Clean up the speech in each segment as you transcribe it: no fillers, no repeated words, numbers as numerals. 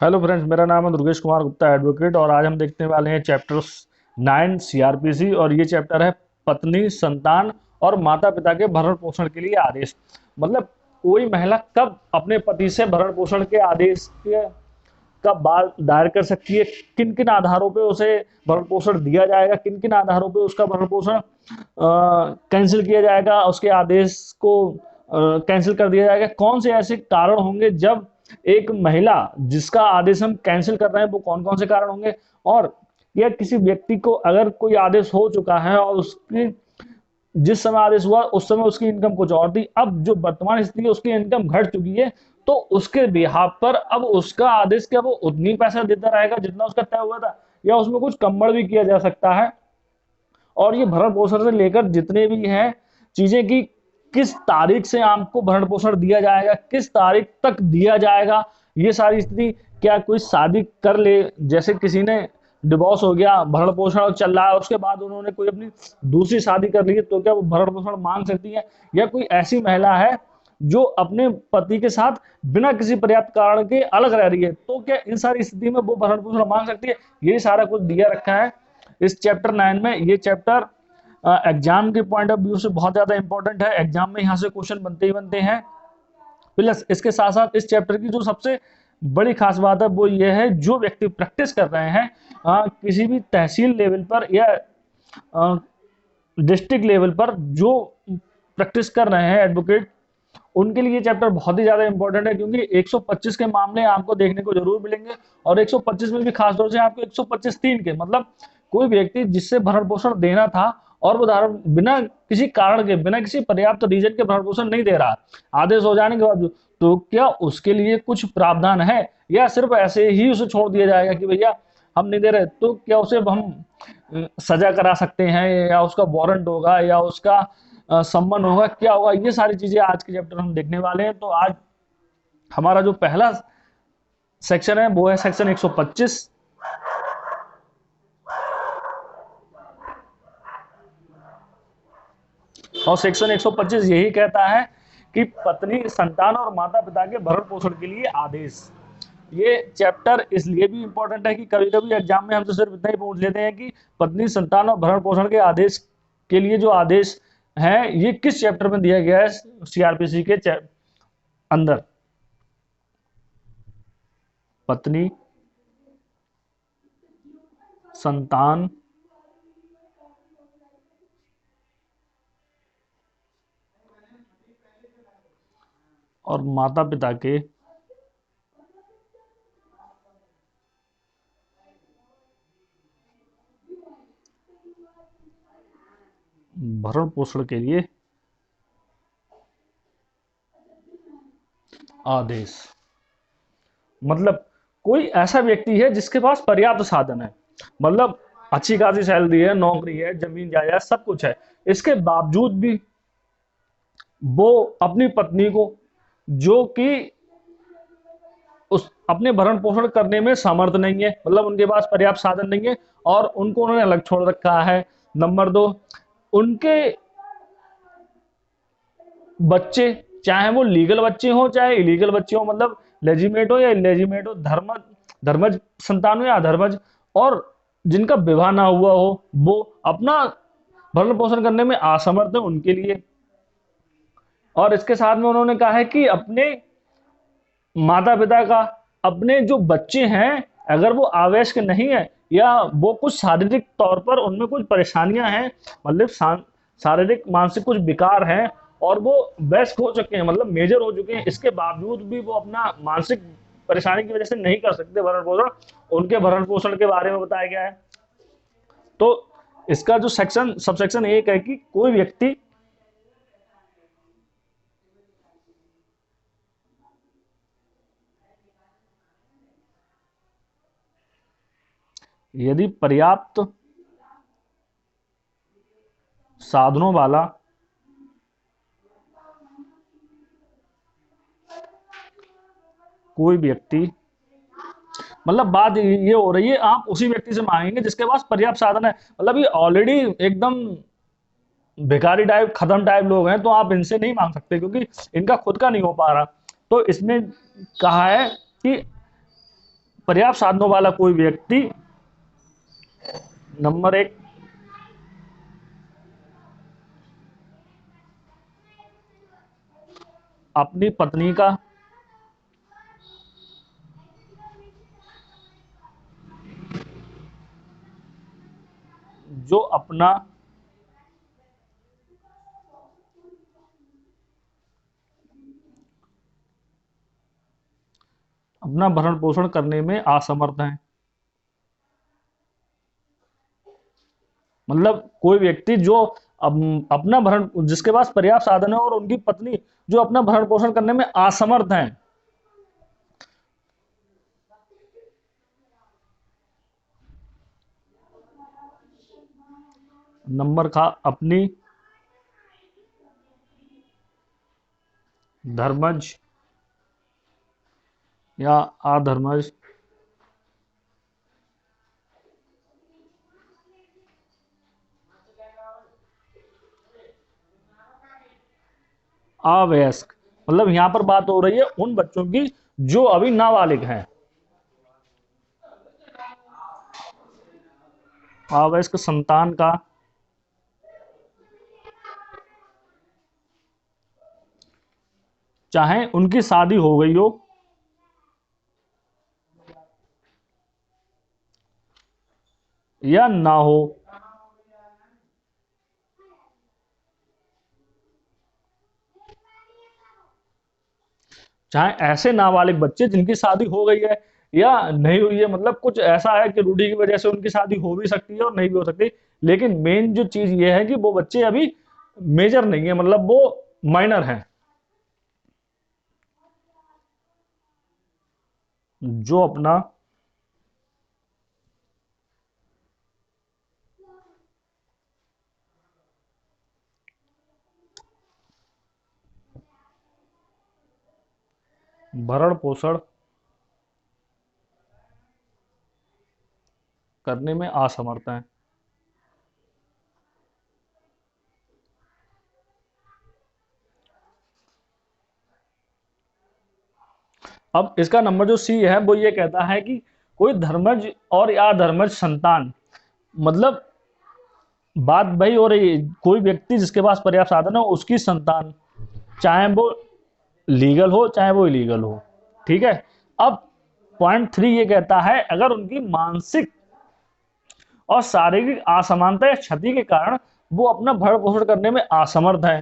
Hello friends, मेरा नाम है दुर्गेश कुमार गुप्ता एडवोकेट। और आज हम देखने वाले हैं चैप्टर 9 सीआरपीसी। और ये चैप्टर है पत्नी, संतान और माता पिता के भरण पोषण के लिए आदेश। मतलब कोई महिला कब अपने पति से भरण पोषण के आदेश के का बाल दायर कर सकती है, किन किन आधारों पे उसे भरण पोषण दिया जाएगा, किन किन आधारों पे उसका भरण पोषण कैंसिल किया जाएगा, उसके आदेश को कैंसिल कर दिया जाएगा, कौन से ऐसे कारण होंगे जब एक महिला जिसका आदेश हम कैंसिल कर रहे हैं वो कौन कौन से कारण होंगे। और या किसी व्यक्ति को अगर कोई आदेश हो चुका है और उसकी जिस समय आदेश हुआ उस समय उसकी इनकम कुछ और थी, अब जो वर्तमान स्थिति है उसकी इनकम घट चुकी है, तो उसके बिहाफ पर अब उसका आदेश क्या वो उतनी पैसा देता रहेगा जितना उसका तय हुआ था, या उसमें कुछ कम्बड़ भी किया जा सकता है। और ये भरण पोषण से लेकर जितने भी हैं चीजें की किस तारीख से आपको भरण पोषण दिया जाएगा, किस तारीख तक दिया जाएगा, ये सारी स्थिति। क्या कोई शादी कर ले, जैसे किसी ने डिवोर्स हो गया, भरण पोषण चल रहा है, उसके बाद उन्होंने कोई अपनी दूसरी शादी कर ली है, तो क्या वो भरण पोषण मांग सकती है? या कोई ऐसी महिला है जो अपने पति के साथ बिना किसी पर्याप्त कारण के अलग रह रही है, तो क्या इन सारी स्थिति में वो भरण पोषण मांग सकती है? ये सारा कुछ दिया रखा है इस चैप्टर 9 में। ये चैप्टर एग्जाम के पॉइंट ऑफ व्यू से बहुत ज्यादा इंपॉर्टेंट है। एग्जाम में यहाँ से क्वेश्चन बनते ही बनते हैं। प्लस इसके साथ साथ इस चैप्टर की जो सबसे बड़ी खास बात है वो ये है, जो व्यक्ति प्रैक्टिस कर रहे हैं किसी भी तहसील लेवल पर या डिस्ट्रिक्ट लेवल पर जो प्रैक्टिस कर रहे हैं एडवोकेट, उनके लिए चैप्टर बहुत ही ज्यादा इंपॉर्टेंट है, क्योंकि 125 के मामले आपको देखने को जरूर मिलेंगे। और 125 में भी खासतौर से आपको 125(3) के, मतलब कोई व्यक्ति जिससे भरण पोषण देना था और वो बिना किसी कारण के, बिना किसी पर्याप्त रीजन के भरण पोषण नहीं दे रहा आदेश हो जाने के बाद, तो क्या उसके लिए कुछ प्रावधान है, या सिर्फ ऐसे ही उसे छोड़ दिया जाएगा कि भैया हम नहीं दे रहे? तो क्या उसे हम सजा करा सकते हैं, या उसका वारंट होगा, या उसका सम्मान होगा, क्या होगा? ये सारी चीजें आज के चैप्टर हम देखने वाले हैं। तो आज हमारा जो पहला सेक्शन है वो है सेक्शन 125। और सेक्शन 125 यही कहता है कि पत्नी, संतान और माता पिता के भरण पोषण के लिए आदेश। ये चैप्टर इसलिए भी इंपॉर्टेंट है कि कभी कभी एग्जाम में हम तो सिर्फ इतना ही पूछ लेते हैं कि पत्नी, संतान और भरण पोषण के आदेश के लिए जो आदेश है ये किस चैप्टर में दिया गया है सीआरपीसी के अंदर। पत्नी, संतान और माता पिता के भरण पोषण के लिए आदेश। मतलब कोई ऐसा व्यक्ति है जिसके पास पर्याप्त साधन है, मतलब अच्छी खासी सैलरी है, नौकरी है, जमीन जायदाद सब कुछ है, इसके बावजूद भी वो अपनी पत्नी को, जो कि उस अपने भरण पोषण करने में समर्थ नहीं है, मतलब उनके पास पर्याप्त साधन नहीं है और उनको उन्होंने अलग छोड़ रखा है। नंबर 2, उनके बच्चे, चाहे वो लीगल बच्चे हो चाहे इलीगल बच्चे हो, मतलब लेजिमेट हो या इलेजिमेट हो, धर्मज संतान हो या अधर्मज, और जिनका विवाह ना हुआ हो, वो अपना भरण पोषण करने में असमर्थ है उनके लिए। और इसके साथ में उन्होंने कहा है कि अपने माता पिता का, अपने जो बच्चे हैं अगर वो आवयस्क नहीं है या वो कुछ शारीरिक तौर पर उनमें कुछ परेशानियां हैं, मतलब शारीरिक मानसिक कुछ विकार हैं और वो वयस्क हो चुके हैं, मतलब मेजर हो चुके हैं, इसके बावजूद भी वो अपना मानसिक परेशानी की वजह से नहीं कर सकते भरण पोषण, उनके भरण पोषण के बारे में बताया गया है। तो इसका जो सेक्शन सबसेक्शन 1 है कि कोई व्यक्ति यदि पर्याप्त साधनों वाला कोई व्यक्ति, मतलब बात ये हो रही है आप उसी व्यक्ति से मांगेंगे जिसके पास पर्याप्त साधन है, मतलब ये ऑलरेडी एकदम भिखारी टाइप, खत्म टाइप लोग हैं, तो आप इनसे नहीं मांग सकते क्योंकि इनका खुद का नहीं हो पा रहा। तो इसमें कहा है कि पर्याप्त साधनों वाला कोई व्यक्ति, नंबर एक, अपनी पत्नी का जो अपना भरण पोषण करने में असमर्थ है। मतलब कोई व्यक्ति जो अपना भरण, जिसके पास पर्याप्त साधन है, और उनकी पत्नी जो अपना भरण पोषण करने में असमर्थ है। नंबर का अपनी धर्मज या अधर्मज अवयस्क, मतलब यहां पर बात हो रही है उन बच्चों की जो अभी नाबालिग हैं। अवयस्क संतान का चाहे उनकी शादी हो गई हो या ना हो, चाहे ऐसे नाबालिग बच्चे जिनकी शादी हो गई है या नहीं हुई है, मतलब कुछ ऐसा है कि रूढ़ी की वजह से उनकी शादी हो भी सकती है और नहीं भी हो सकती, लेकिन मेन जो चीज ये है कि वो बच्चे अभी मेजर नहीं है, मतलब वो माइनर हैं, जो अपना भरण पोषण करने में असमर्थ हैं। अब इसका नंबर जो सी है वो ये कहता है कि कोई धर्मज और या धर्मज संतान, मतलब बात भाई हो रही है कोई व्यक्ति जिसके पास पर्याप्त साधन हो उसकी संतान, चाहे वो लीगल हो चाहे वो इलीगल हो। ठीक है। अब पॉइंट 3 ये कहता है अगर उनकी मानसिक और शारीरिक असमानता या क्षति के कारण वो अपना भरण पोषण करने में असमर्थ है।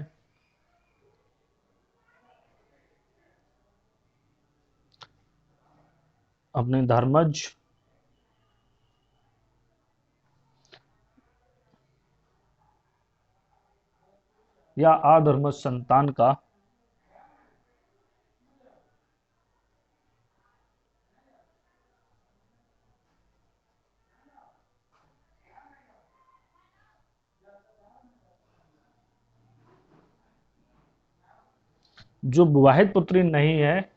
अपने धर्मज या अधर्मज संतान का जो विवाहित पुत्री नहीं है,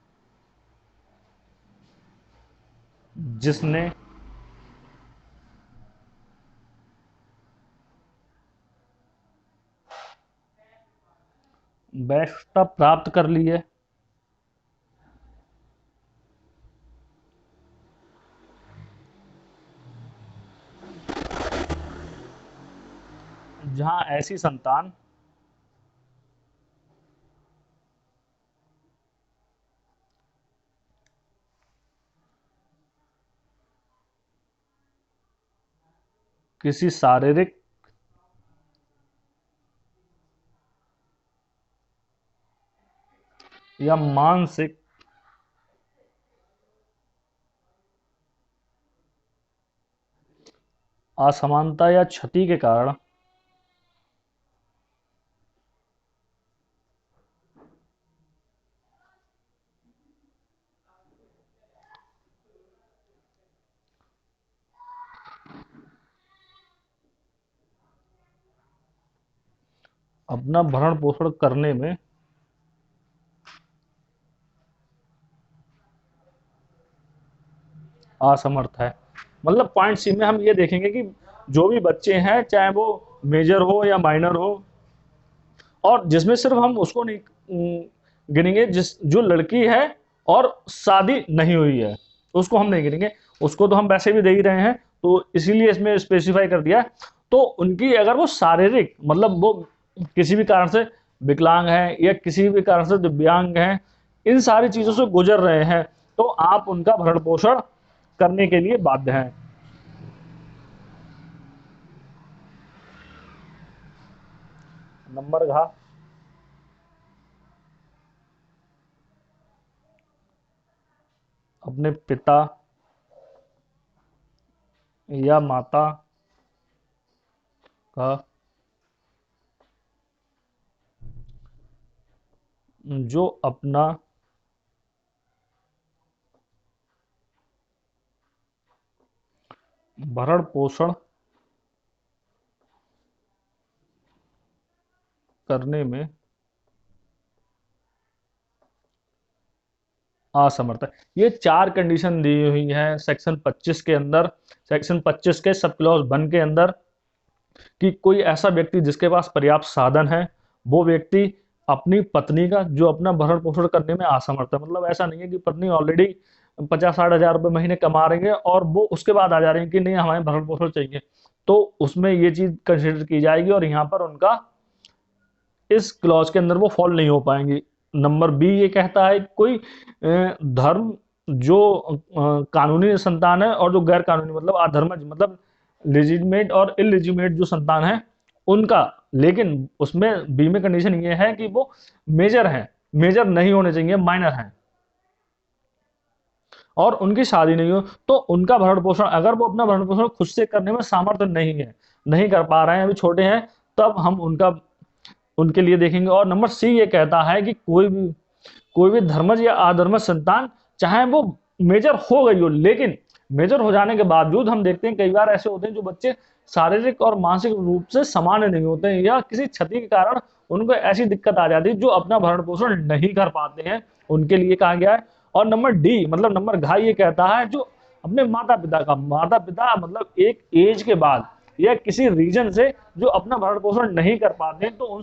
जिसने वैधता प्राप्त कर ली है, जहां ऐसी संतान किसी शारीरिक या मानसिक असमानता या क्षति के कारण अपना भरण पोषण करने में असमर्थ है। मतलब पॉइंट सी में हम ये देखेंगे कि जो भी बच्चे हैं चाहे वो मेजर हो या माइनर हो, और जिसमें सिर्फ हम उसको नहीं गिनेंगे जिस जो लड़की है और शादी नहीं हुई है, उसको हम नहीं गिनेंगे, उसको तो हम वैसे भी दे ही रहे हैं, तो इसीलिए इसमें स्पेसिफाई कर दिया। तो उनकी अगर वो शारीरिक मतलब वो किसी भी कारण से विकलांग है या किसी भी कारण से दिव्यांग हैं, इन सारी चीजों से गुजर रहे हैं, तो आप उनका भरण पोषण करने के लिए बाध्य हैं। नंबर घ, अपने पिता या माता का जो अपना भरण पोषण करने में असमर्थ है। ये चार कंडीशन दी हुई है सेक्शन 25 के अंदर, सेक्शन 25 के सब क्लॉज 1 के अंदर, कि कोई ऐसा व्यक्ति जिसके पास पर्याप्त साधन है, वो व्यक्ति अपनी पत्नी का जो अपना भरण पोषण करने में असमर्थ है। मतलब ऐसा नहीं है कि पत्नी ऑलरेडी 50-60 हजार रुपये महीने कमा रही है और वो उसके बाद आ जा रही है कि नहीं हमें भरण पोषण चाहिए, तो उसमें ये चीज कंसिडर की जाएगी और यहाँ पर उनका इस क्लॉज के अंदर वो फॉल नहीं हो पाएंगी। नंबर बी ये कहता है कोई धर्म जो कानूनी संतान है और जो गैर कानूनी मतलब अधर्मज मतलब लेजिटिमेट और इलेजिटिमेट जो संतान है उनका, लेकिन उसमें बी में कंडीशन ये है कि वो मेजर है, मेजर नहीं होने चाहिए, माइनर है और उनकी शादी नहीं हो, तो उनका भरण पोषण अगर वो अपना भरण पोषण खुद से करने में सामर्थ्य नहीं है, नहीं कर पा रहे हैं, अभी छोटे हैं, तब हम उनका उनके लिए देखेंगे। और नंबर सी ये कहता है कि कोई भी धर्मज या अधर्मज संतान चाहे वो मेजर हो गई हो, लेकिन मेजर हो जाने के बावजूद हम देखते हैं कई बार ऐसे होते हैं जो बच्चे शारीरिक और मानसिक रूप से सामान्य नहीं होते हैं या किसी क्षति के कारण उनको ऐसी दिक्कत आ जाती है जो अपना भरण पोषण नहीं कर पाते हैं, उनके लिए कहा गया है। और नंबर डी मतलब नंबर घ ये कहता है जो अपने माता पिता का, माता पिता मतलब एक एज के बाद या किसी रीजन से जो अपना भरण पोषण नहीं कर पाते हैं, तो उन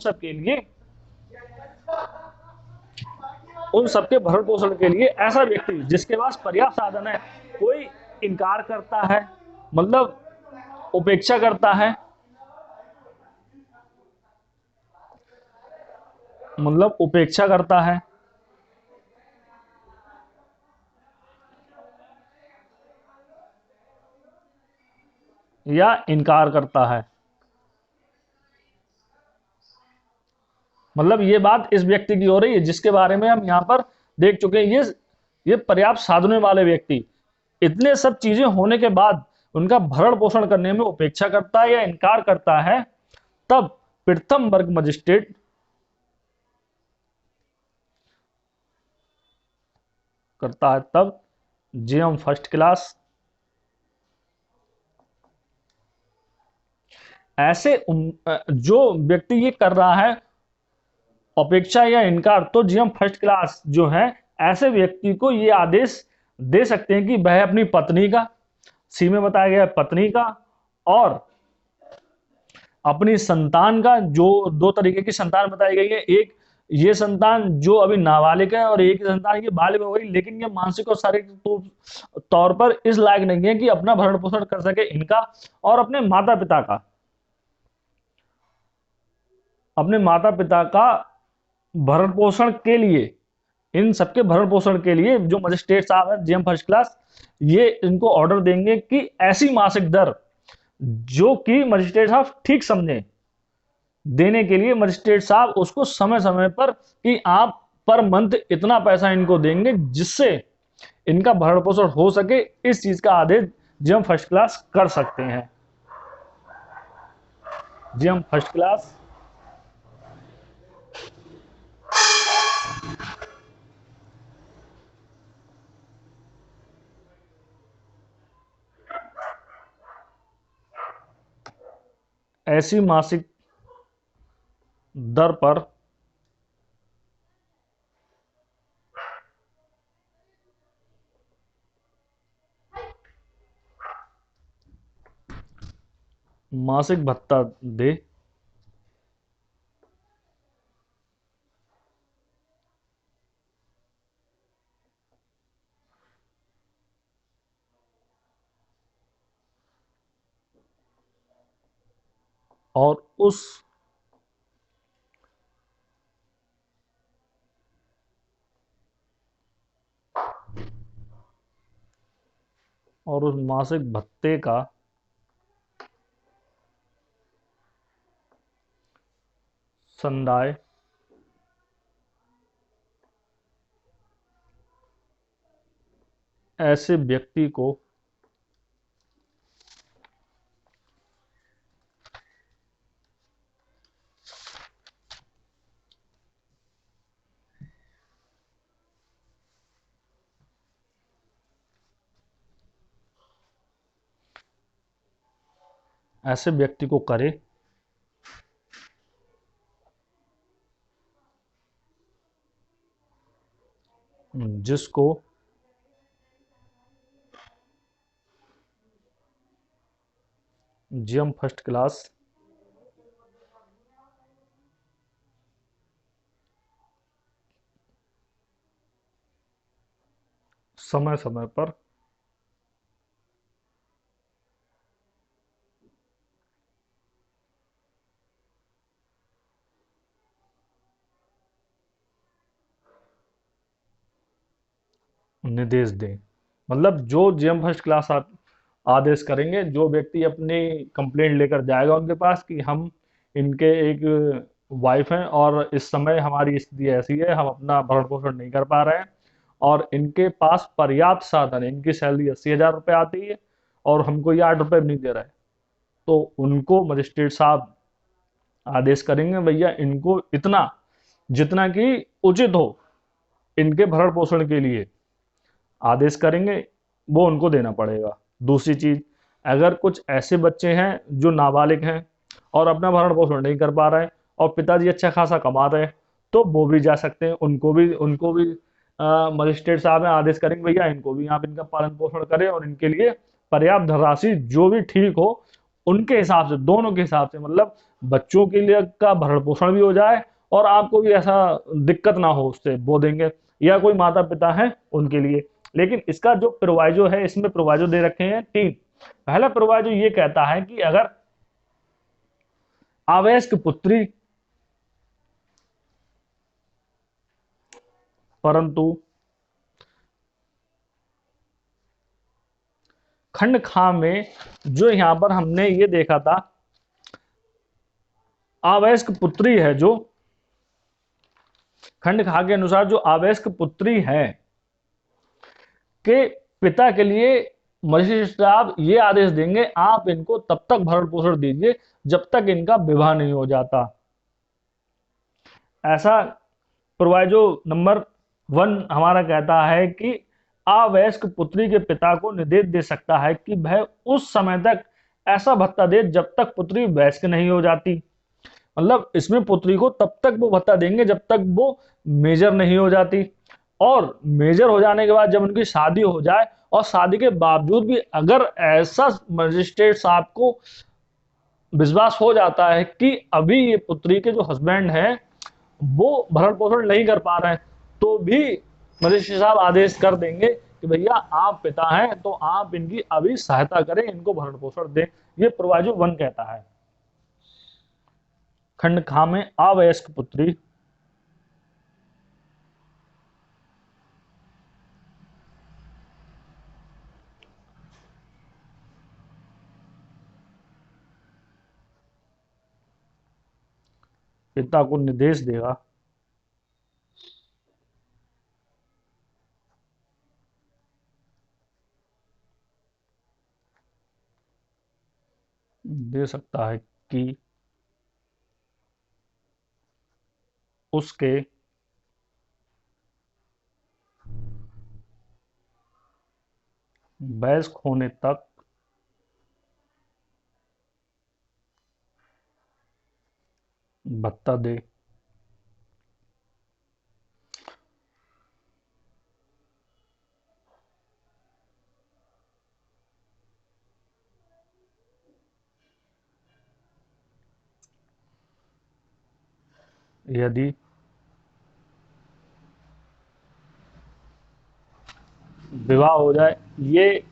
सबके भरण पोषण के लिए ऐसा व्यक्ति जिसके पास पर्याप्त साधन है, कोई इनकार करता है मतलब उपेक्षा करता है, मतलब उपेक्षा करता है या इनकार करता है, मतलब ये बात इस व्यक्ति की हो रही है जिसके बारे में हम यहां पर देख चुके हैं। ये पर्याप्त साधनों वाले व्यक्ति इतने सब चीजें होने के बाद उनका भरण पोषण करने में उपेक्षा करता है या इनकार करता है, तब प्रथम वर्ग मजिस्ट्रेट करता है, तब जेएम फर्स्ट क्लास ऐसे जो व्यक्ति ये कर रहा है अपेक्षा या इनकार, तो जीएम फर्स्ट क्लास जो है ऐसे व्यक्ति को ये आदेश दे सकते हैं कि वह अपनी पत्नी का, सी में बताया गया पत्नी का, और अपनी संतान का, जो दो तरीके की संतान बताई गई है, एक ये संतान जो अभी नाबालिग है और एक संतान ये बालिग हो गई लेकिन ये मानसिक और शारीरिक तौर पर इस लायक नहीं है कि अपना भरण पोषण कर सके, इनका और अपने माता पिता का, अपने माता पिता का भरण पोषण के लिए, इन सबके भरण पोषण के लिए जो मजिस्ट्रेट साहब है जीएम फर्स्ट क्लास ये इनको ऑर्डर देंगे कि ऐसी मासिक दर जो कि मजिस्ट्रेट साहब ठीक समझे देने के लिए मजिस्ट्रेट साहब उसको समय समय पर कि आप पर मंथ इतना पैसा इनको देंगे जिससे इनका भरण पोषण हो सके, इस चीज का आदेश जीएम फर्स्ट क्लास कर सकते हैं। जीएम फर्स्ट क्लास ऐसी मासिक दर पर मासिक भत्ता दे और उस मासिक भत्ते का संदाय ऐसे व्यक्ति को करे जिसको जीएम फर्स्ट क्लास समय समय पर निर्देश दें। मतलब जो जीएम फर्स्ट क्लास आदेश करेंगे, जो व्यक्ति अपनी कंप्लेंट लेकर जाएगा उनके पास कि हम इनके एक वाइफ हैं और इस समय हमारी स्थिति ऐसी है, हम अपना भरण पोषण नहीं कर पा रहे हैं और इनके पास पर्याप्त साधन है, इनकी सैलरी 80,000 रुपये आती है और हमको ये 8 रुपये भी नहीं दे रहा है, तो उनको मजिस्ट्रेट साहब आदेश करेंगे भैया इनको इतना जितना कि उचित हो इनके भरण पोषण के लिए आदेश करेंगे, वो उनको देना पड़ेगा। दूसरी चीज, अगर कुछ ऐसे बच्चे हैं जो नाबालिग हैं और अपना भरण पोषण नहीं कर पा रहे हैं और पिताजी अच्छा खासा कमा रहे हैं, तो वो भी जा सकते हैं, उनको भी मजिस्ट्रेट साहब आदेश करेंगे भैया इनको भी आप इनका पालन पोषण करें और इनके लिए पर्याप्त धनराशि जो भी ठीक हो उनके हिसाब से, दोनों के हिसाब से, मतलब बच्चों के लिए का भरण पोषण भी हो जाए और आपको भी ऐसा दिक्कत ना हो उससे, वो देंगे। या कोई माता पिता है उनके लिए। लेकिन इसका जो प्रोवाइजो है, इसमें प्रोवाइजो दे रखे हैं 3। पहला प्रोवाइजो ये कहता है कि अगर अवयस्क पुत्री परंतु खंड खा में जो यहां पर हमने ये देखा था, अवयस्क पुत्री है, जो खंड खा के अनुसार जो अवयस्क पुत्री है के पिता के लिए मजिस्ट्रेट साहब ये आदेश देंगे आप इनको तब तक भरण पोषण दीजिए जब तक इनका विवाह नहीं हो जाता। ऐसा प्रोवाइजो नंबर 1 हमारा कहता है कि अवयस्क पुत्री के पिता को निर्देश दे सकता है कि वह उस समय तक ऐसा भत्ता दे जब तक पुत्री वयस्क नहीं हो जाती। मतलब इसमें पुत्री को तब तक वो भत्ता देंगे जब तक वो मेजर नहीं हो जाती, और मेजर हो जाने के बाद जब उनकी शादी हो जाए और शादी के बावजूद भी अगर ऐसा मजिस्ट्रेट साहब को विश्वास हो जाता है कि अभी ये पुत्री के जो हस्बैंड हैं वो भरण पोषण नहीं कर पा रहे हैं, तो भी मजिस्ट्रेट साहब आदेश कर देंगे कि भैया आप पिता हैं तो आप इनकी अभी सहायता करें, इनको भरण पोषण दें। ये प्रोवाइजो 1 कहता है। खंड खा में अवयस्क पुत्री पिता को निर्देश देगा दे सकता है कि उसके वयस्क होने तक भत्ता दे। यदि विवाह हो जाए, ये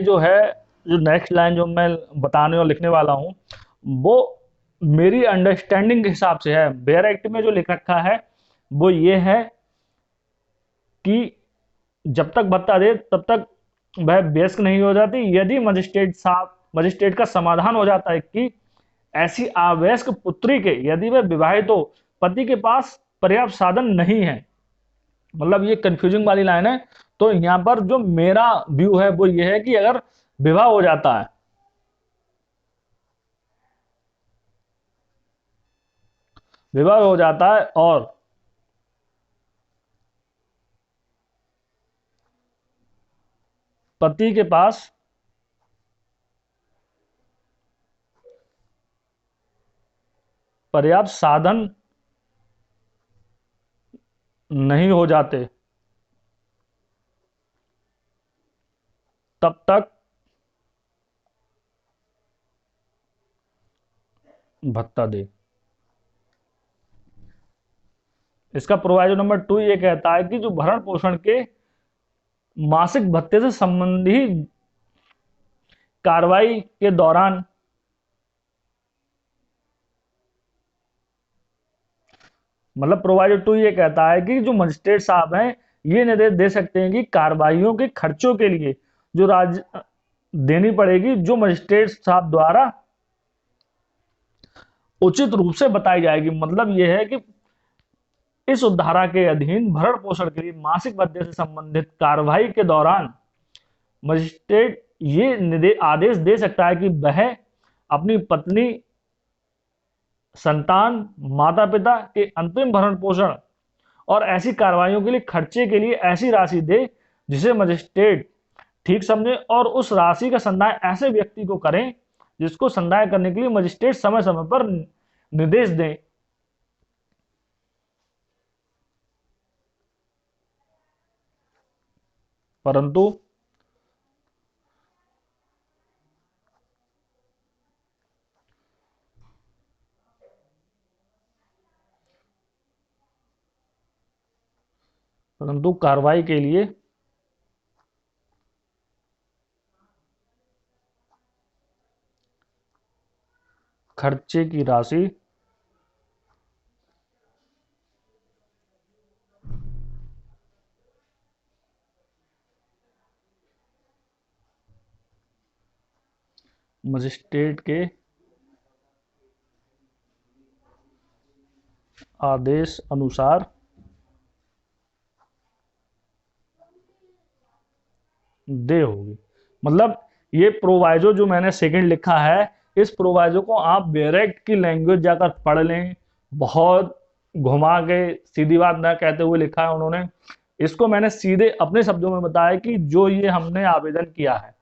जो है, जो नेक्स्ट लाइन जो मैं बताने और लिखने वाला हूं, वो मेरी अंडरस्टैंडिंग के हिसाब से है। बेयर एक्ट में जो लिख रखा है वो ये है कि जब तक भत्ता दे तब तक वह वयस्क नहीं हो जाती। यदि मजिस्ट्रेट का समाधान हो जाता है कि ऐसी अवयस्क पुत्री के, यदि वह विवाहित हो, पति के पास पर्याप्त साधन नहीं है, मतलब ये कंफ्यूजिंग वाली लाइन है। तो यहां पर जो मेरा व्यू है वो ये है कि अगर विवाह हो जाता है, विवाह हो जाता है और पति के पास पर्याप्त साधन नहीं हो जाते, तब तक भत्ता दे। इसका प्रोवाइजो नंबर 2 ये कहता है कि जो भरण पोषण के मासिक भत्ते से संबंधी कार्रवाई के दौरान, मतलब प्रोवाइजो 2 ये कहता है कि जो मजिस्ट्रेट साहब हैं ये निर्देश दे सकते हैं कि कार्रवाइयों के खर्चों के लिए जो राज्य देनी पड़ेगी, जो मजिस्ट्रेट साहब द्वारा उचित रूप से बताई जाएगी। मतलब यह है कि इस धारा के अधीन भरण पोषण के लिए मासिक भत्ते से संबंधित कार्रवाई के दौरान मजिस्ट्रेट ये आदेश दे सकता है कि वह अपनी पत्नी, संतान, माता पिता के अंतिम भरण पोषण और ऐसी कार्रवाइयों के लिए खर्चे के लिए ऐसी राशि दे जिसे मजिस्ट्रेट ठीक समझे, और उस राशि का संदाय ऐसे व्यक्ति को करें जिसको संदाय करने के लिए मजिस्ट्रेट समय समय पर निर्देश दें। परंतु परंतु कार्रवाई के लिए खर्चे की राशि मजिस्ट्रेट के आदेश अनुसार दे होगी। मतलब ये प्रोवाइजो जो मैंने सेकंड लिखा है, इस प्रोवाइजो को आप डायरेक्ट की लैंग्वेज जाकर पढ़ लें। बहुत घुमा के सीधी बात ना कहते हुए लिखा है उन्होंने। इसको मैंने सीधे अपने शब्दों में बताया कि जो ये हमने आवेदन किया है,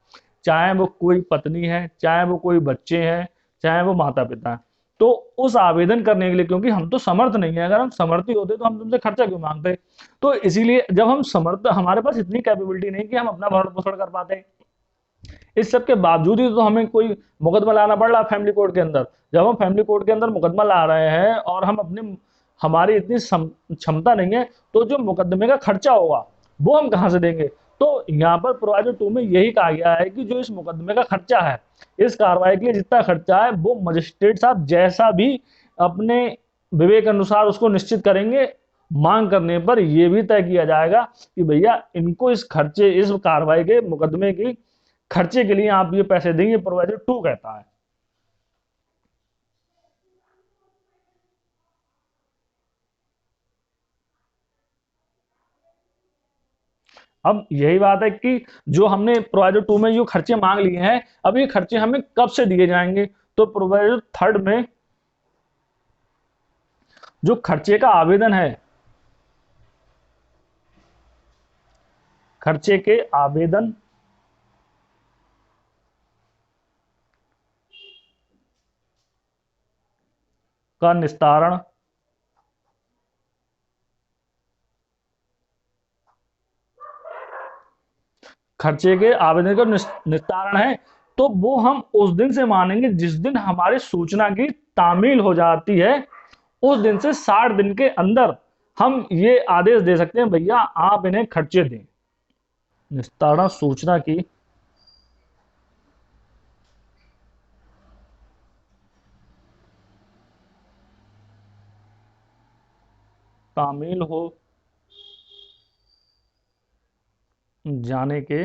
चाहे वो कोई पत्नी है, चाहे वो कोई बच्चे हैं, चाहे वो माता पिता हैं, तो उस आवेदन करने के लिए, क्योंकि हम तो समर्थ नहीं है, अगर हम समर्थी होते तो हम तुमसे खर्चा क्यों मांगते। तो इसीलिए जब हम समर्थ, हमारे पास इतनी कैपेबिलिटी नहीं कि हम अपना भरण पोषण कर पाते, इस सब के बावजूद ही तो हमें कोई मुकदमा लाना पड़ रहा फैमिली कोर्ट के अंदर। जब हम फैमिली कोर्ट के अंदर मुकदमा ला रहे हैं और हम अपने, हमारी इतनी क्षमता नहीं है, तो जो मुकदमे का खर्चा होगा वो हम कहाँ से देंगे। तो यहाँ पर प्रोवाइजो 2 में यही कहा गया है कि जो इस मुकदमे का खर्चा है, इस कार्रवाई के लिए जितना खर्चा है वो मजिस्ट्रेट साहब जैसा भी अपने विवेक अनुसार उसको निश्चित करेंगे। मांग करने पर यह भी तय किया जाएगा कि भैया इनको इस खर्चे, इस कार्रवाई के मुकदमे की खर्चे के लिए आप ये पैसे देंगे, प्रोवाइजर 2 कहता है। अब यही बात है कि जो हमने प्रोवाइजर 2 में जो खर्चे मांग लिए हैं, अब ये खर्चे हमें कब से दिए जाएंगे। तो प्रोवाइजर 3 में जो खर्चे का आवेदन है, खर्चे के आवेदन का निस्तारण, खर्चे के आवेदन का निस्तारण है, तो वो हम उस दिन से मानेंगे जिस दिन हमारी सूचना की तामील हो जाती है। उस दिन से 60 दिन के अंदर हम ये आदेश दे सकते हैं, भैया आप इन्हें खर्चे दें। निस्तारण सूचना की तामील हो जाने के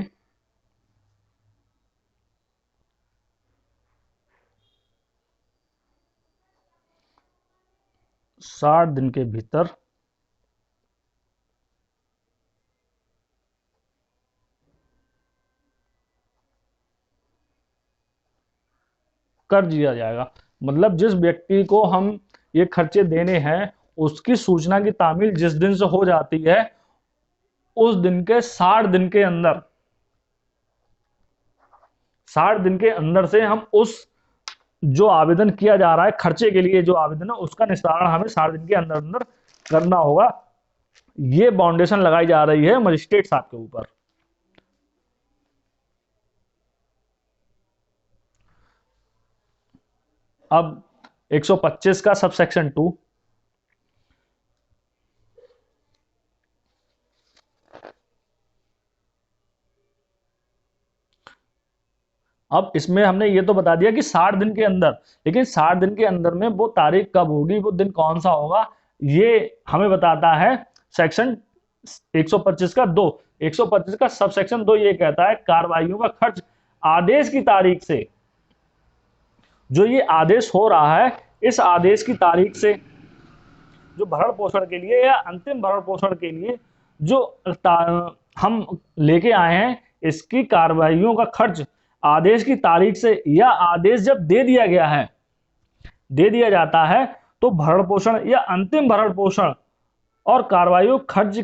60 दिन के भीतर कर दिया जाएगा। मतलब जिस व्यक्ति को हम ये खर्चे देने हैं उसकी सूचना की तामील जिस दिन से हो जाती है उस दिन के 60 दिन के अंदर, 60 दिन के अंदर से हम उस जो आवेदन किया जा रहा है खर्चे के लिए जो आवेदन है उसका निस्तारण हमें 60 दिन के अंदर अंदर करना होगा। ये बाउंडेशन लगाई जा रही है मजिस्ट्रेट साहब के ऊपर। अब 125 का सबसेक्शन 2, अब इसमें हमने ये तो बता दिया कि 60 दिन के अंदर, लेकिन 60 दिन के अंदर में वो तारीख कब होगी, वो दिन कौन सा होगा, ये हमें बताता है सेक्शन 125 का 2। 125 का सब सेक्शन 2 ये कहता है कार्रवाइयों का खर्च आदेश की तारीख से, जो ये आदेश हो रहा है इस आदेश की तारीख से जो भरण पोषण के लिए या अंतिम भरण पोषण के लिए जो हम लेके आए हैं इसकी कार्रवाइयों का खर्च आदेश की तारीख से या आदेश जब दे दिया गया है, दे दिया जाता है तो भरण पोषण या अंतिम भरण पोषण और कार्रवाइयों खर्च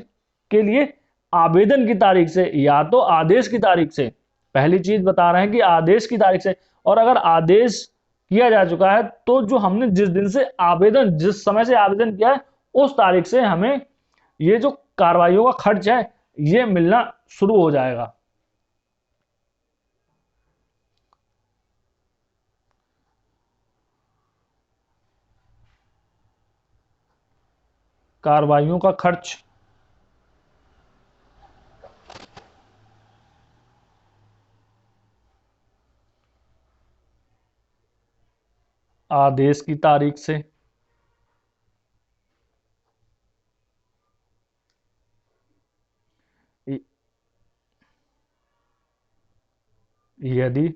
के लिए आवेदन की तारीख से या तो आदेश की तारीख से, पहली चीज बता रहे हैं कि आदेश की तारीख से, और अगर आदेश किया जा चुका है तो जो हमने जिस दिन से आवेदन, जिस समय से आवेदन किया है उस तारीख से हमें ये जो कार्रवाइयों का खर्च है ये मिलना शुरू हो जाएगा। कार्रवाइयों का खर्च आदेश की तारीख से यदि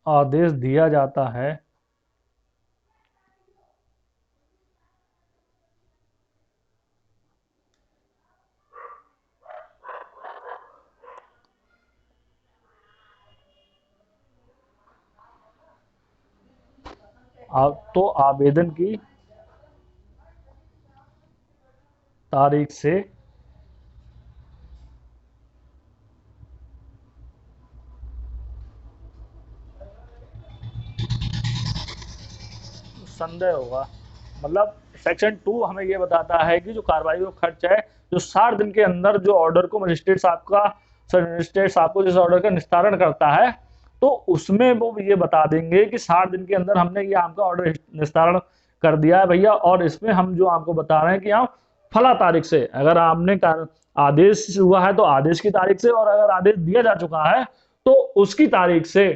आदेश दिया जाता है तो आवेदन की तारीख से संदेह होगा। मतलब सेक्शन 2 हमें ये बताता है कि जो कार्रवाई का खर्च है जो 60 दिन के अंदर जो ऑर्डर को मजिस्ट्रेट साहब का, मजिस्ट्रेट साहब को जिस ऑर्डर का निस्तारण करता है तो उसमें वो ये बता देंगे कि 60 दिन के अंदर हमने ये आपका ऑर्डर निस्तारण कर दिया है भैया, और इसमें हम जो आपको बता रहे हैं कि आप फला तारीख से, अगर आपने आदेश हुआ है तो आदेश की तारीख से, और अगर आदेश दिया जा चुका है तो उसकी तारीख से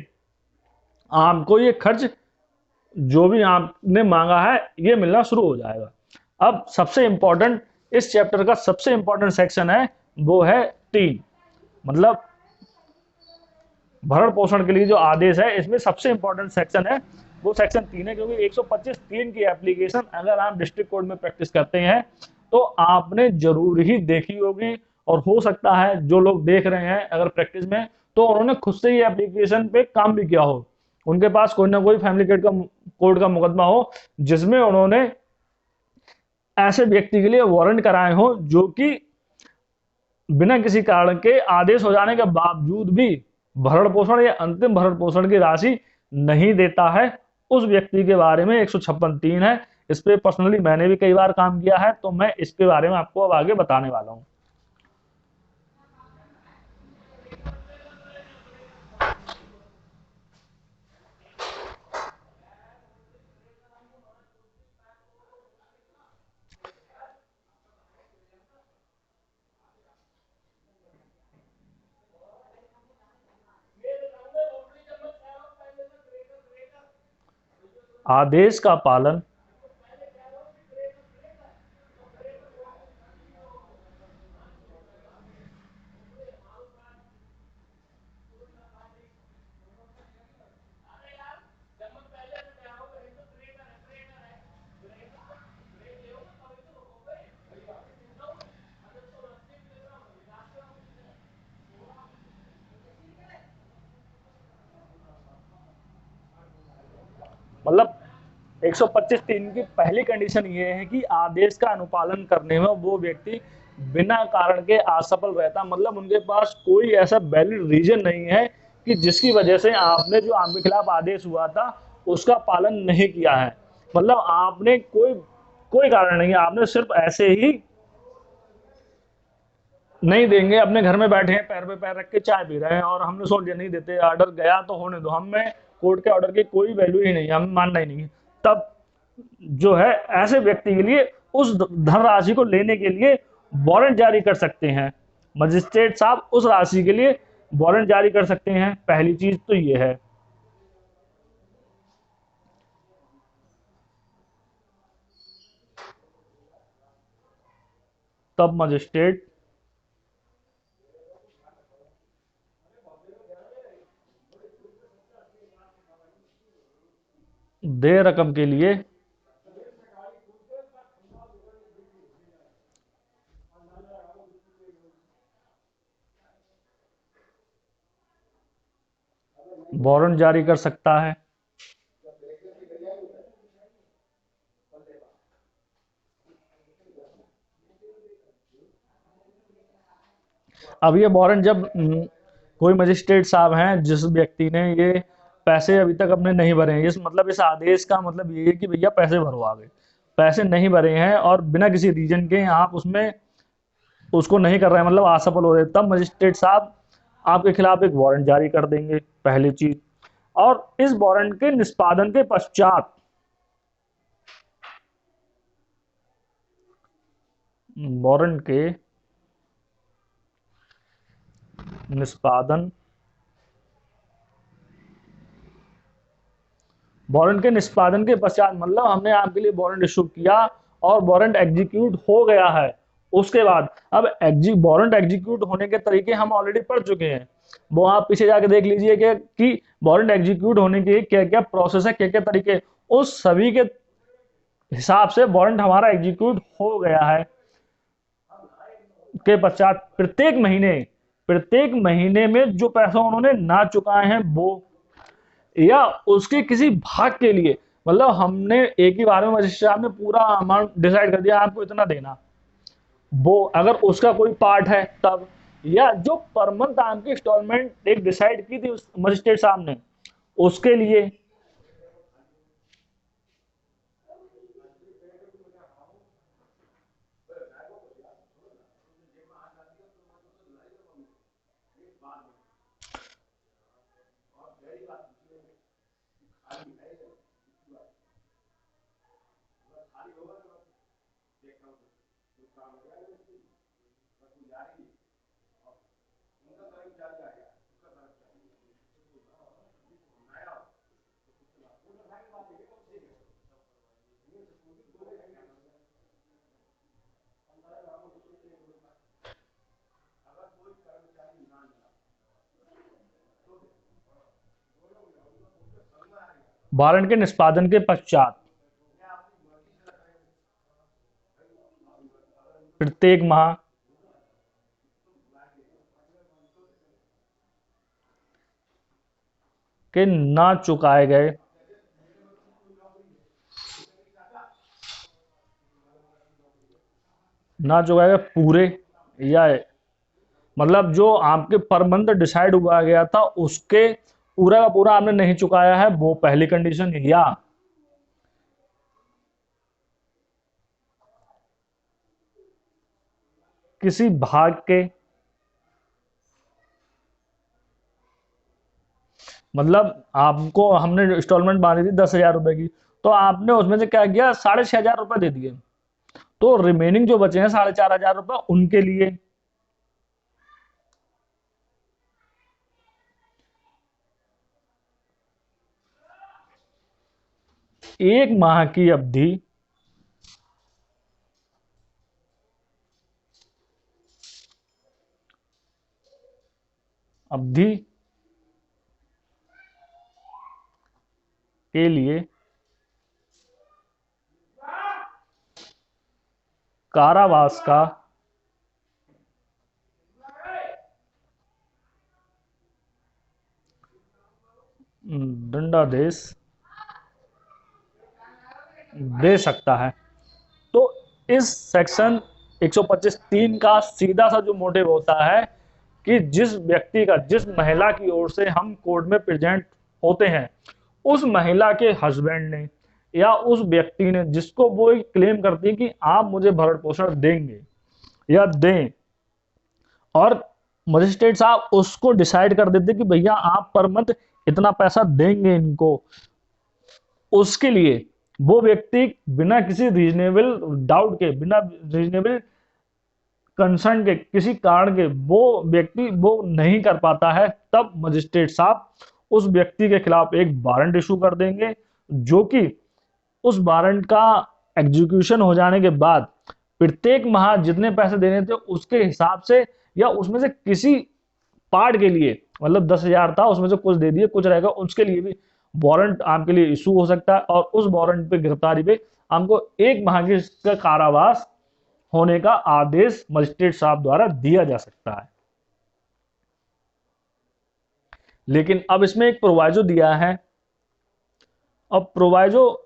आपको ये खर्च जो भी आपने मांगा है ये मिलना शुरू हो जाएगा। अब सबसे इंपॉर्टेंट, इस चैप्टर का सबसे इंपॉर्टेंट सेक्शन है वो है 3, मतलब भरण पोषण के लिए जो आदेश है इसमें सबसे इंपॉर्टेंट सेक्शन है वो सेक्शन 3 है, क्योंकि 125(3) की एप्लीकेशन अगर आप डिस्ट्रिक्ट कोर्ट में प्रैक्टिस करते हैं तो आपने जरूर ही देखी होगी, और हो सकता है जो लोग देख रहे हैं अगर प्रैक्टिस में तो उन्होंने खुद से ही एप्लीकेशन पे काम भी किया हो, उनके पास कोई ना कोई फैमिली कोर्ट का मुकदमा हो जिसमें उन्होंने ऐसे व्यक्ति के लिए वारंट कराए हो जो कि बिना किसी कारण के आदेश हो जाने के बावजूद भी भरण पोषण या अंतिम भरण पोषण की राशि नहीं देता है, उस व्यक्ति के बारे में 156(3) है। इस पे पर्सनली मैंने भी कई बार काम किया है तो मैं इसके बारे में आपको अब आगे बताने वाला हूं। आदेश का पालन मतलब 125(3) की पहली कंडीशन ये है कि आदेश का अनुपालन करने में वो व्यक्ति बिना कारण के असफल रहता, मतलब उनके पास कोई ऐसा वैलिड रीजन नहीं है कि जिसकी वजह से आपने जो आपके खिलाफ आदेश हुआ था उसका पालन नहीं किया है। मतलब आपने कोई कोई कारण नहीं है, आपने सिर्फ ऐसे ही नहीं देंगे, अपने घर में बैठे हैं पैर पे पैर रख के चाय पी रहे हैं और हमने सोच लिया नहीं देते, ऑर्डर गया तो होने दो, हमें कोर्ट के ऑर्डर की कोई वैल्यू ही नहीं है, हमें मानना ही नहीं है। तब जो है ऐसे व्यक्ति के लिए उस धनराशि को लेने के लिए वारंट जारी कर सकते हैं। मजिस्ट्रेट साहब उस राशि के लिए वारंट जारी कर सकते हैं। पहली चीज तो ये है। तब मजिस्ट्रेट देय रकम के लिए वारंट जारी कर सकता है। अब ये वारंट जब कोई मजिस्ट्रेट साहब हैं जिस व्यक्ति ने ये पैसे अभी तक अपने नहीं भरे हैं, इस मतलब इस आदेश का मतलब ये है कि भैया पैसे भरो आगे, पैसे नहीं भरे हैं और बिना किसी रीजन के आप उसमें उसको नहीं कर रहे हैं, मतलब असफल हो रहे हैं, तब मजिस्ट्रेट साहब आपके खिलाफ एक वारंट जारी कर देंगे, पहली चीज। और इस वारंट के निष्पादन के पश्चात वारंट के निष्पादन वारंट के निष्पादन के पश्चात मतलब हमने आपके लिए वारंट इशू किया और वारंट एग्जीक्यूट हो गया है, उसके बाद अब वारंट एग्जीक्यूट होने के तरीके हम ऑलरेडी पढ़ चुके हैं, वो आप पीछे जाके देख लीजिए कि वारंट एग्जीक्यूट होने के क्या क्या प्रोसेस है, क्या क्या तरीके, उस सभी के हिसाब से वारंट हमारा एग्जीक्यूट हो गया है। के पश्चात प्रत्येक महीने में जो पैसा उन्होंने ना चुकाए हैं वो या उसके किसी भाग के लिए, मतलब हमने एक ही बार में मजिस्ट्रेट साहब ने पूरा अमाउंट डिसाइड कर दिया आपको इतना देना, वो अगर उसका कोई पार्ट है तब, या जो पर मंथ आपकी इंस्टॉलमेंट एक डिसाइड की थी उस मजिस्ट्रेट साहब ने उसके लिए। वारंट के निष्पादन के पश्चात प्रत्येक माह के ना चुकाए गए पूरे, या मतलब जो आपके पर मंथ डिसाइड हुआ गया था उसके पूरा का पूरा आपने नहीं चुकाया है, वो पहली कंडीशन, या किसी भाग के, मतलब आपको हमने इंस्टॉलमेंट बांधी थी 10,000 रुपए की, तो आपने उसमें से क्या किया 6,500 रुपए दे दिए, तो रिमेनिंग जो बचे हैं 4,500 रुपए उनके लिए। 1 माह की अवधि के लिए कारावास का दंडादेश दे सकता है। तो इस सेक्शन 125(3) का सीधा सा जो मोटिव होता है कि जिस महिला की ओर से हम कोर्ट में प्रेजेंट होते हैं, उस महिला के हस्बैंड ने या उस व्यक्ति ने जिसको वो क्लेम करती है कि आप मुझे भरण पोषण देंगे या दें, और मजिस्ट्रेट साहब उसको डिसाइड कर देते कि भैया आप पर मंथ इतना पैसा देंगे इनको, उसके लिए वो व्यक्ति बिना किसी रीजनेबल डाउट के, बिना रीजनेबल कंसर्न के, किसी कारण के वो व्यक्ति वो नहीं कर पाता है, तब मजिस्ट्रेट साहब उस व्यक्ति के खिलाफ एक वारंट इशू कर देंगे, जो कि उस वारंट का एग्जीक्यूशन हो जाने के बाद प्रत्येक माह जितने पैसे देने थे उसके हिसाब से या उसमें से किसी पार्ट के लिए, मतलब 10,000 था उसमें से कुछ दे दिए, कुछ रहेगा, उसके लिए भी वारंट आपके लिए इशू हो सकता है, और उस वारंट पे गिरफ्तारी पे आपको 1 माह के कारावास होने का आदेश मजिस्ट्रेट साहब द्वारा दिया जा सकता है। लेकिन अब इसमें एक प्रोवाइजो दिया है। अब प्रोवाइजो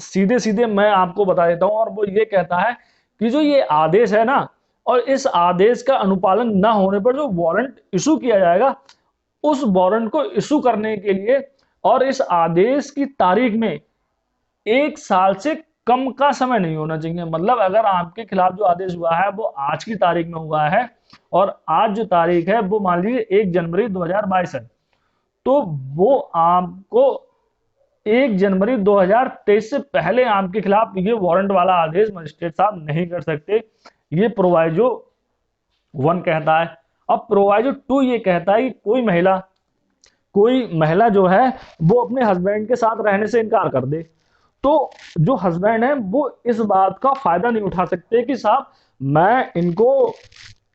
सीधे सीधे मैं आपको बता देता हूं, और वो ये कहता है कि जो ये आदेश है ना, और इस आदेश का अनुपालन न होने पर जो वारंट इशू किया जाएगा, उस वारंट को इशू करने के लिए और इस आदेश की तारीख में 1 साल से कम का समय नहीं होना चाहिए। मतलब अगर आपके खिलाफ जो आदेश हुआ है वो आज की तारीख में हुआ है, और आज जो तारीख है वो मान लीजिए 1 जनवरी 2022 है, तो वो आपको 1 जनवरी 2023 से पहले आपके खिलाफ ये वारंट वाला आदेश मजिस्ट्रेट साहब नहीं कर सकते। ये प्रोवाइजो 1 कहता है। अब प्रोवाइजो 2 ये कहता है कि कोई महिला जो है वो अपने हस्बैंड के साथ रहने से इनकार कर दे, तो जो हस्बैंड है वो इस बात का फायदा नहीं उठा सकते कि साहब मैं इनको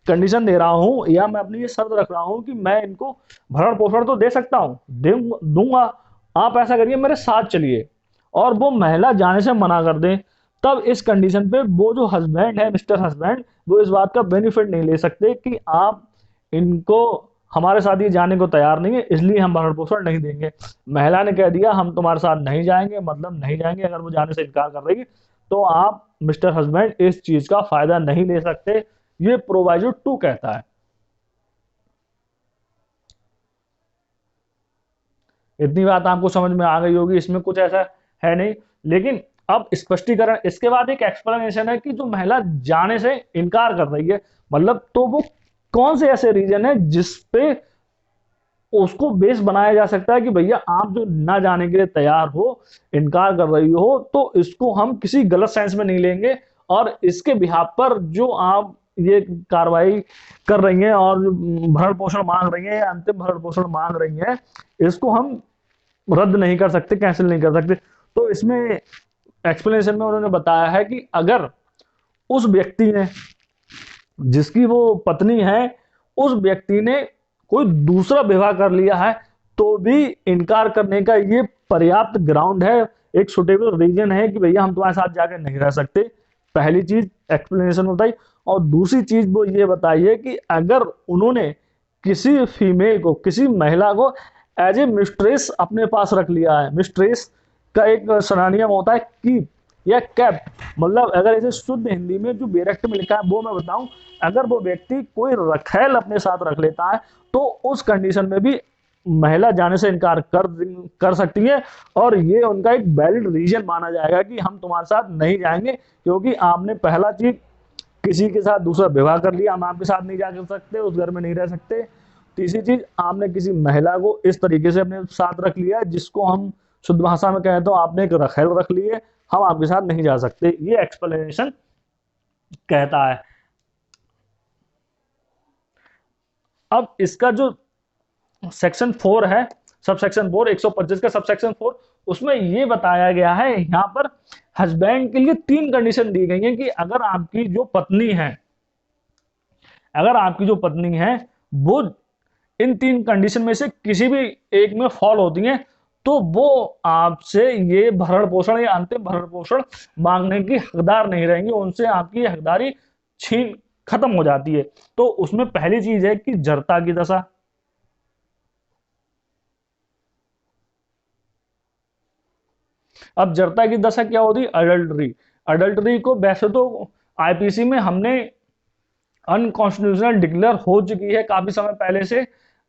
कंडीशन दे रहा हूं या मैं अपनी ये शर्त रख रहा हूं कि मैं इनको भरण पोषण तो दे सकता हूं, दूंगा, आप ऐसा करिए मेरे साथ चलिए, और वो महिला जाने से मना कर दे, तब इस कंडीशन पे वो जो हस्बैंड है, मिस्टर हस्बैंड, वो इस बात का बेनिफिट नहीं ले सकते कि आप इनको हमारे साथ ये जाने को तैयार नहीं है इसलिए हम भरण पोषण नहीं देंगे। महिला ने कह दिया हम तुम्हारे साथ नहीं जाएंगे, मतलब नहीं जाएंगे, अगर वो जाने से इनकार कर रही तो आप मिस्टर हस्बैंड इस चीज का फायदा नहीं ले सकते। ये प्रोवाइजो 2 कहता है। इतनी बात आपको समझ में आ गई होगी, इसमें कुछ ऐसा है नहीं। लेकिन अब स्पष्टीकरण, इसके बाद एक एक्सप्लेनेशन है कि जो महिला जाने से इनकार कर रही है, मतलब तो वो कौन से ऐसे रीजन है जिसपे उसको बेस बनाया जा सकता है कि भैया आप जो ना जाने के लिए तैयार हो, इनकार कर रही हो, तो इसको हम किसी गलत सेंस में नहीं लेंगे, और इसके बिहाफ पर जो आप ये कार्रवाई कर रही हैं और भरण पोषण मांग रही हैं या अंतिम भरण पोषण मांग रही हैं, इसको हम रद्द नहीं कर सकते, कैंसिल नहीं कर सकते। तो इसमें एक्सप्लेनेशन में उन्होंने बताया है कि अगर उस व्यक्ति ने, जिसकी वो पत्नी है, उस व्यक्ति ने कोई दूसरा विवाह कर लिया है, तो भी इनकार करने का ये पर्याप्त ग्राउंड है, एक सुटेबल रीजन है कि भैया हम तुम्हारे साथ जाकर नहीं रह सकते। पहली चीज एक्सप्लेनेशन बताई, और दूसरी चीज वो ये बताइए कि अगर उन्होंने किसी फीमेल को, किसी महिला को एज ए मिस्ट्रेस अपने पास रख लिया है, मिस्ट्रेस का एक सनानियम होता है कीप या कैप, मतलब अगर इसे शुद्ध हिंदी में जो बैरक्ट में लिखा है वो मैं बताऊं, अगर वो व्यक्ति कोई रखैल अपने साथ रख लेता है तो उस कंडीशन में भी महिला जाने से इनकार कर सकती है, और ये उनका एक वैलिड रीजन माना जाएगा कि हम तुम्हारे साथ नहीं जाएंगे, क्योंकि आपने पहला चीज किसी के साथ दूसरा विवाह कर लिया, हम आपके साथ नहीं जा सकते, उस घर में नहीं रह सकते। तीसरी चीज, आपने किसी महिला को इस तरीके से अपने साथ रख लिया जिसको हम शुद्ध भाषा में कहें तो आपने एक रखेल रख ली है, हम आपके साथ नहीं जा सकते। ये एक्सप्लेनेशन कहता है। अब इसका जो सेक्शन 4 है, सब सेक्शन 4, 125 का सब सेक्शन 4, उसमें ये बताया गया है यहाँ पर हस्बैंड के लिए 3 कंडीशन दी गई है कि अगर आपकी जो पत्नी है वो इन 3 कंडीशन में से किसी भी एक में फॉल होती है, तो वो आपसे ये भरण पोषण या अंतिम भरण पोषण मांगने की हकदार नहीं रहेंगी, उनसे आपकी हकदारी छीन खत्म हो जाती है। तो उसमें पहली चीज है कि जड़ता की दशा। अब जड़ता की दशा क्या होती है? अडल्ट्री। अडल्ट्री को वैसे तो आईपीसी में हमने अनकॉन्स्टिट्यूशनल डिक्लेयर हो चुकी है काफी समय पहले से,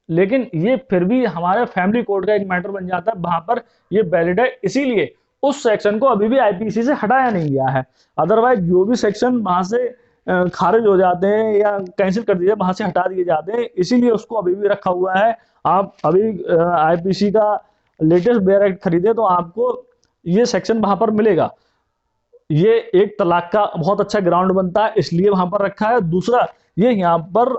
लेकिन ये फिर भी हमारे फैमिली कोड का एक मैटर बन जाता है, वहां पर ये वैलिड है, इसीलिए उस सेक्शन को अभी भी आईपीसी से हटाया नहीं गया है। अदरवाइज जो भी सेक्शन वहां से खारिज हो जाते हैं या कैंसिल कर दिए, वहां से हटा दिए जाते हैं, इसीलिए उसको अभी भी रखा हुआ है। आप अभी आईपीसी का लेटेस्ट बेयर एक्ट खरीदे तो आपको ये सेक्शन वहां पर मिलेगा। ये एक तलाक का बहुत अच्छा ग्राउंड बनता है, इसलिए वहां पर रखा है। दूसरा, ये यहाँ पर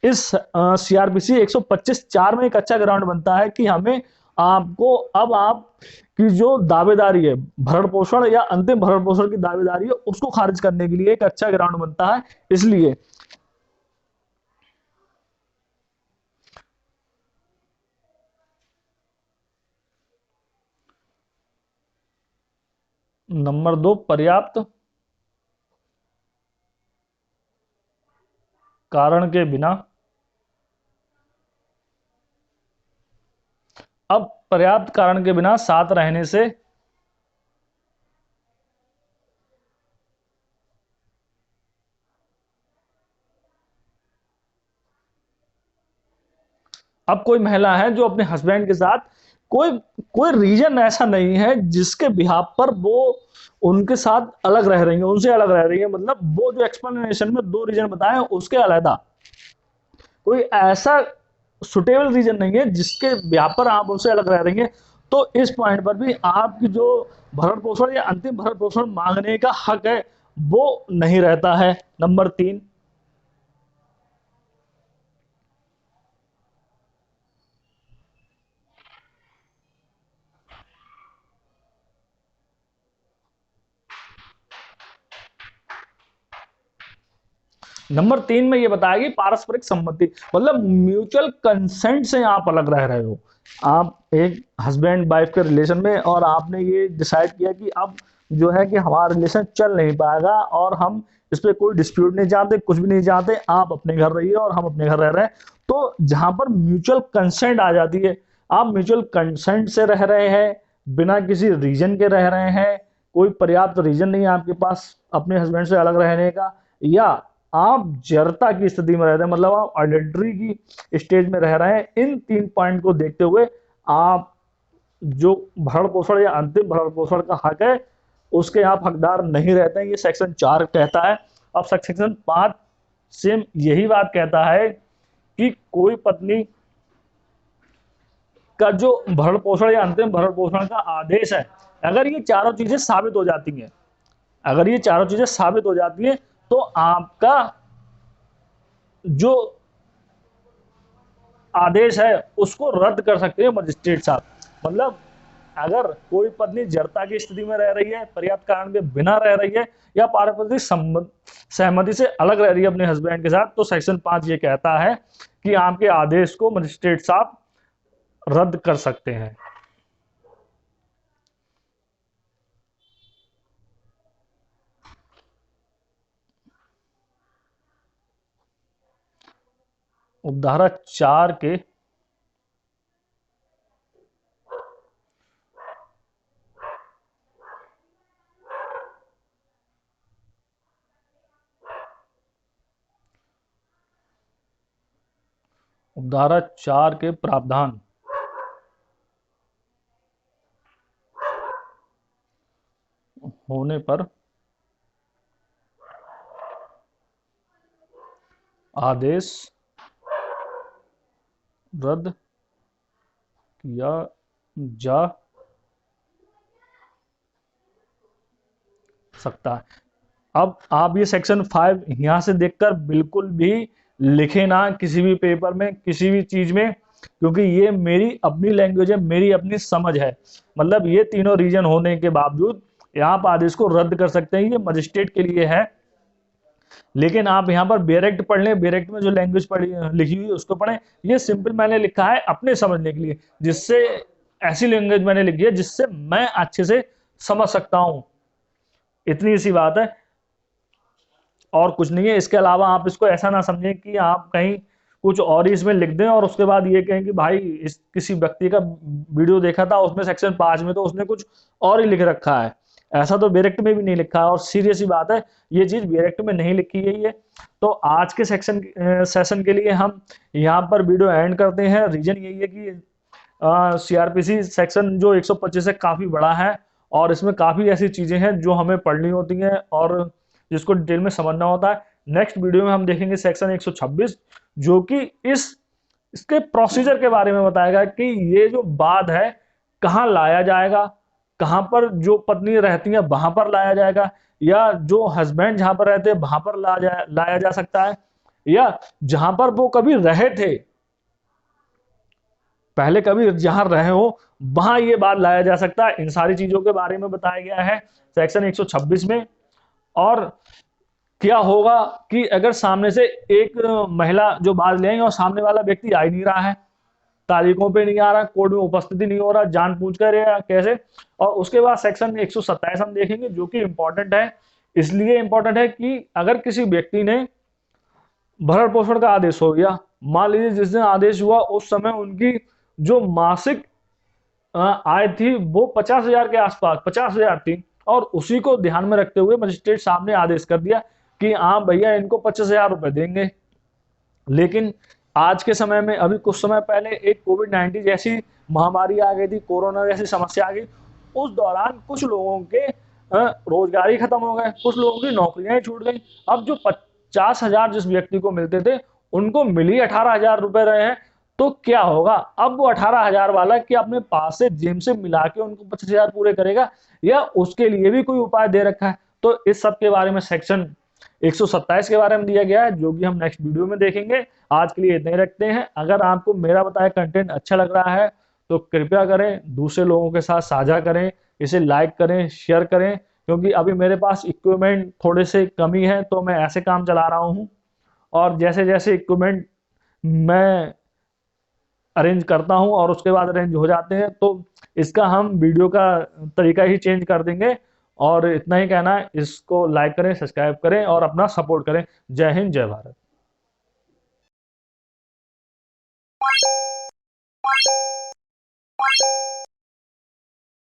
इस सीआरपीसी 125(4) में एक अच्छा ग्राउंड बनता है कि हमें आपको अब आप की जो दावेदारी है भरण पोषण या अंतिम भरण पोषण की दावेदारी है उसको खारिज करने के लिए एक अच्छा ग्राउंड बनता है, इसलिए। नंबर 2, पर्याप्त कारण के बिना। अब पर्याप्त कारण के बिना साथ रहने से अब कोई महिला है जो अपने हस्बैंड के साथ कोई कोई रीजन ऐसा नहीं है जिसके बिहाफ पर वो उनके साथ अलग रह रही है, उनसे अलग रह रही है, मतलब वो जो एक्सप्लेनेशन में 2 रीजन बताए उसके अलग कोई ऐसा सुटेबल रीजन नहीं है जिसके बिहाफ पर आप उनसे अलग रह रही हैं। तो इस पॉइंट पर भी आपकी जो भरण पोषण या अंतिम भरण पोषण मांगने का हक है वो नहीं रहता है। नंबर 3, में ये बताया कि पारस्परिक सम्मति, मतलब म्यूचुअल कंसेंट से आप अलग रह रहे हो। आप एक हस्बैंड वाइफ के रिलेशन में और आपने ये डिसाइड किया कि अब जो है कि हमारा रिलेशन चल नहीं पाएगा और हम इस पर कोई डिस्प्यूट नहीं चाहते, कुछ भी नहीं चाहते, आप अपने घर रहिए और हम अपने घर रह रहे हैं। तो जहां पर म्यूचुअल कंसेंट आ जाती है, आप म्यूचुअल कंसेंट से रह रहे हैं, बिना किसी रीजन के रह रहे हैं, कोई पर्याप्त रीजन नहीं है आपके पास अपने हस्बैंड से अलग रहने का, या आप जड़ता की स्थिति में रहते हैं, मतलब आप अडल्ट्री की स्टेज में रह रहे हैं। इन 3 पॉइंट को देखते हुए आप जो भरण पोषण या अंतिम भरण पोषण का हक है उसके आप हकदार नहीं रहते हैं, ये सेक्शन 4 कहता है। अब सेक्शन 5 सेम यही बात कहता है कि कोई पत्नी का जो भरण पोषण या अंतिम भरण पोषण का आदेश है, अगर ये चारों चीजें साबित हो जाती हैं, अगर ये चारों चीजें साबित हो जाती हैं तो आपका जो आदेश है उसको रद्द कर सकते हैं मजिस्ट्रेट साहब। मतलब अगर कोई पत्नी जड़ता की स्थिति में रह रही है, पर्याप्त कारण के बिना रह रही है, या पारस्परिक सहमति से अलग रह रही है अपने हस्बैंड के साथ, तो सेक्शन 5 ये कहता है कि आपके आदेश को मजिस्ट्रेट साहब रद्द कर सकते हैं। उपधारा 4 के प्रावधान होने पर आदेश रद्द किया जा सकता है। अब आप ये सेक्शन 5 यहां से देखकर बिल्कुल भी लिखे ना किसी भी पेपर में, किसी भी चीज में, क्योंकि ये मेरी अपनी लैंग्वेज है, मेरी अपनी समझ है। मतलब ये तीनों रीजन होने के बावजूद यहाँ पर आदेश को रद्द कर सकते हैं, ये मजिस्ट्रेट के लिए है। लेकिन आप यहाँ पर बेरेक्ट पढ़ लें, बेरेक्ट में जो लैंग्वेज पढ़ी लिखी हुई है उसको पढ़ें। ये सिंपल मैंने लिखा है अपने समझने के लिए, जिससे ऐसी लैंग्वेज मैंने लिखी है जिससे मैं अच्छे से समझ सकता हूं। इतनी सी बात है और कुछ नहीं है। इसके अलावा आप इसको ऐसा ना समझें कि आप कहीं कुछ और ही इसमें लिख दें और उसके बाद ये कहें कि भाई इस किसी व्यक्ति का वीडियो देखा था उसमें सेक्शन 5 में तो उसने कुछ और ही लिख रखा है। ऐसा तो डायरेक्ट में भी नहीं लिखा है और सीरियस ही बात है, ये चीज डायरेक्ट में नहीं लिखी गई है। तो आज के सेशन के लिए हम यहाँ पर वीडियो एंड करते हैं। रीजन यही है कि सीआरपीसी सेक्शन जो 125 है काफी बड़ा है और इसमें काफी ऐसी चीजें हैं जो हमें पढ़नी होती हैं और जिसको डिटेल में समझना होता है। नेक्स्ट वीडियो में हम देखेंगे सेक्शन 126, जो कि इसके प्रोसीजर के बारे में बताएगा कि ये जो वाद है कहाँ लाया जाएगा, कहाँ पर जो पत्नी रहती है वहां पर लाया जाएगा, या जो हस्बैंड जहां पर रहते हैं वहां पर लाया जा सकता है, या जहां पर वो कभी रहे थे, पहले कभी जहां रहे हो वहां ये बात लाया जा सकता है। इन सारी चीजों के बारे में बताया गया है सेक्शन 126 में। और क्या होगा कि अगर सामने से एक महिला जो बात ले आई और सामने वाला व्यक्ति आ ही नहीं रहा है, तारीखों पे नहीं आ रहा, कोर्ट में उपस्थिति नहीं हो रहा, जान पूछ कर या कैसे। और उसके बाद सेक्शन 127 हम देखेंगे जो कि इंपॉर्टेंट है। इसलिए इंपॉर्टेंट है कि अगर किसी व्यक्ति ने भरण पोषण का आदेश हो गया, मान लीजिए जिस दिन आदेश हुआ उस समय उनकी जो मासिक आय थी वो 50,000 के आसपास 50,000 थी, और उसी को ध्यान में रखते हुए मजिस्ट्रेट साहब ने आदेश कर दिया कि हाँ भैया इनको 25,000 रुपए देंगे। लेकिन आज के समय में अभी कुछ समय पहले एक कोविड-19 जैसी महामारी आ गई थी, कोरोना जैसी समस्या आ गई। उस दौरान कुछ लोगों के रोजगार ही खत्म हो गए, कुछ लोगों की नौकरियां ही छूट गई। अब जो 50,000 जिस व्यक्ति को मिलते थे उनको मिल ही 18,000 रुपए रहे हैं। तो क्या होगा, अब वो 18,000 वाला कि अपने पास से जेब से मिला के उनको 25,000 पूरे करेगा, या उसके लिए भी कोई उपाय दे रखा है। तो इस सब के बारे में सेक्शन 127 के बारे में दिया गया है, जो कि हम नेक्स्ट वीडियो में देखेंगे। आज के लिए इतना ही रखते हैं। अगर आपको मेरा बताया कंटेंट अच्छा लग रहा है तो कृपया करें, दूसरे लोगों के साथ साझा करें, इसे लाइक करें, शेयर करें, क्योंकि अभी मेरे पास इक्विपमेंट थोड़े से कमी है तो मैं ऐसे काम चला रहा हूँ। और जैसे जैसे इक्विपमेंट मैं अरेंज करता हूं और उसके बाद अरेंज हो जाते हैं तो इसका हम वीडियो का तरीका ही चेंज कर देंगे। और इतना ही कहना है, इसको लाइक करें, सब्सक्राइब करें और अपना सपोर्ट करें। जय हिंद, जय भारत।